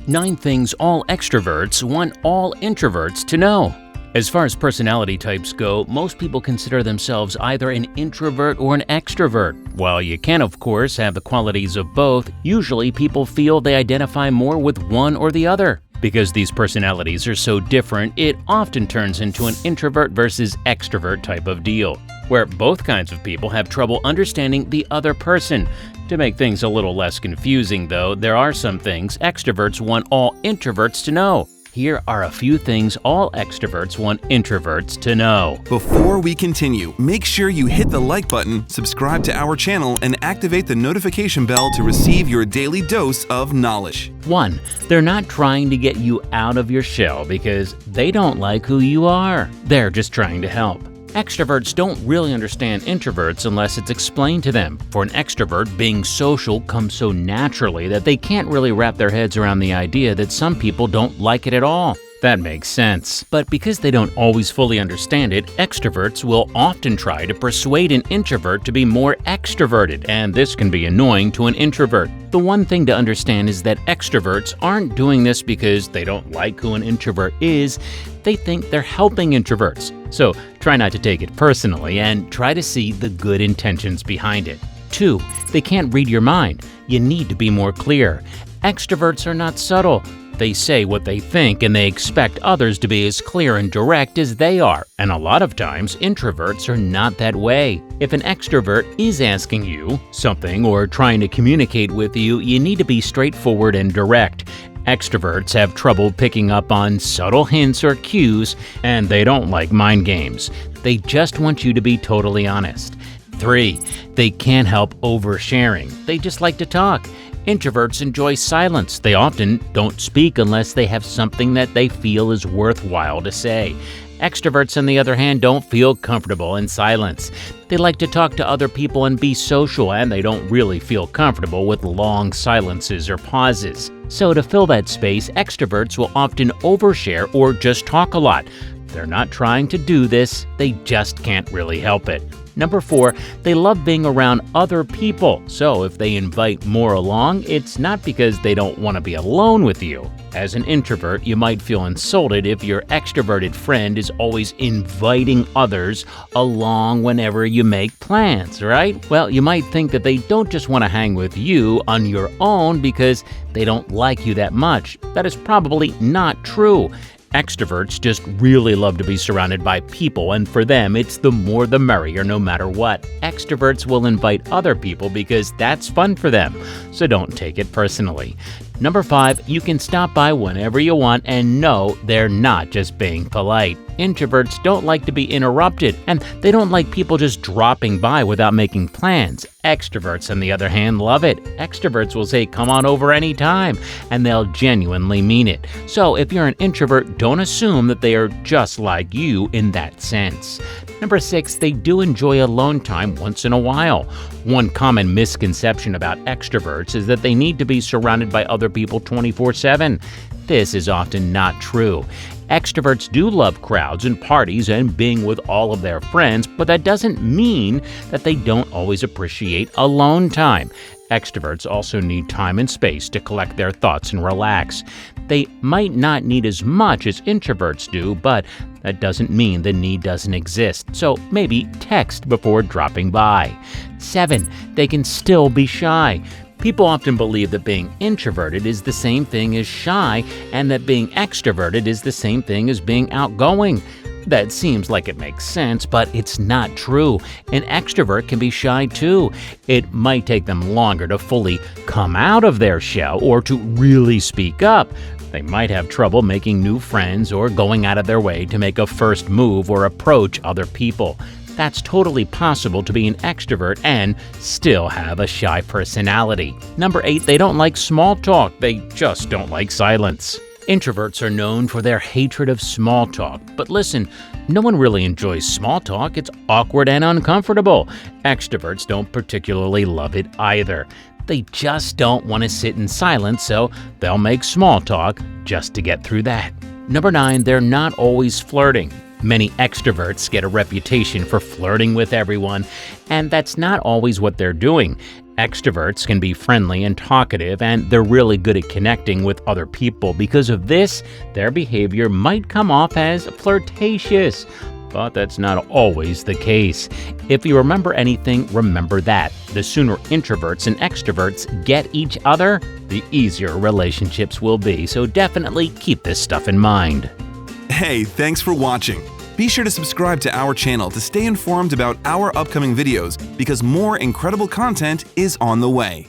9 things all extroverts want all introverts to know. As far as personality types go, most people consider themselves either an introvert or an extrovert. While you can, of course, have the qualities of both, usually people feel they identify more with one or the other. Because these personalities are so different, it often turns into an introvert versus extrovert type of deal, where both kinds of people have trouble understanding the other person. To make things a little less confusing, though, there are some things extroverts want all introverts to know. Here are a few things all extroverts want introverts to know. Before we continue, make sure you hit the like button, subscribe to our channel, and activate the notification bell to receive your daily dose of knowledge. 1. They're not trying to get you out of your shell because they don't like who you are. They're just trying to help. Extroverts don't really understand introverts unless it's explained to them. For an extrovert, being social comes so naturally that they can't really wrap their heads around the idea that some people don't like it at all. That makes sense. But because they don't always fully understand it, extroverts will often try to persuade an introvert to be more extroverted, and this can be annoying to an introvert. The one thing to understand is that extroverts aren't doing this because they don't like who an introvert is. They think they're helping introverts. So try not to take it personally and try to see the good intentions behind it. 2. They can't read your mind. You need to be more clear. Extroverts are not subtle. They say what they think and they expect others to be as clear and direct as they are. And a lot of times, introverts are not that way. If an extrovert is asking you something or trying to communicate with you, you need to be straightforward and direct. Extroverts have trouble picking up on subtle hints or cues, and they don't like mind games. They just want you to be totally honest. 3. They can't help oversharing. They just like to talk. Introverts enjoy silence. They often don't speak unless they have something that they feel is worthwhile to say. Extroverts, on the other hand, don't feel comfortable in silence. They like to talk to other people and be social, and they don't really feel comfortable with long silences or pauses. So to fill that space, extroverts will often overshare or just talk a lot. They're not trying to do this, they just can't really help it. Number 4, they love being around other people. So if they invite more along, it's not because they don't want to be alone with you. As an introvert, you might feel insulted if your extroverted friend is always inviting others along whenever you make plans, right? Well, you might think that they don't just want to hang with you on your own because they don't like you that much. That is probably not true. Extroverts just really love to be surrounded by people, and for them, it's the more the merrier no matter what. Extroverts will invite other people because that's fun for them, so don't take it personally. Number 5, you can stop by whenever you want and know they're not just being polite. Introverts don't like to be interrupted, and they don't like people just dropping by without making plans. Extroverts, on the other hand, love it. Extroverts will say, "Come on over anytime," and they'll genuinely mean it. So if you're an introvert, don't assume that they are just like you in that sense. Number 6, they do enjoy alone time once in a while. One common misconception about extroverts is that they need to be surrounded by other people 24/7. This is often not true. Extroverts do love crowds and parties and being with all of their friends, but that doesn't mean that they don't always appreciate alone time. Extroverts also need time and space to collect their thoughts and relax. They might not need as much as introverts do, but that doesn't mean the need doesn't exist, so maybe text before dropping by. 7. They can still be shy. People often believe that being introverted is the same thing as shy, and that being extroverted is the same thing as being outgoing. That seems like it makes sense, but it's not true. An extrovert can be shy too. It might take them longer to fully come out of their shell or to really speak up. They might have trouble making new friends or going out of their way to make a first move or approach other people. That's totally possible to be an extrovert and still have a shy personality. Number 8, they don't like small talk. They just don't like silence. Introverts are known for their hatred of small talk. But listen, no one really enjoys small talk. It's awkward and uncomfortable. Extroverts don't particularly love it either. They just don't want to sit in silence, so they'll make small talk just to get through that. Number 9, they're not always flirting. Many extroverts get a reputation for flirting with everyone, and that's not always what they're doing. Extroverts can be friendly and talkative, and they're really good at connecting with other people. Because of this, their behavior might come off as flirtatious, but that's not always the case. If you remember anything, remember that. The sooner introverts and extroverts get each other, the easier relationships will be. So definitely keep this stuff in mind. Hey, thanks for watching. Be sure to subscribe to our channel to stay informed about our upcoming videos because more incredible content is on the way.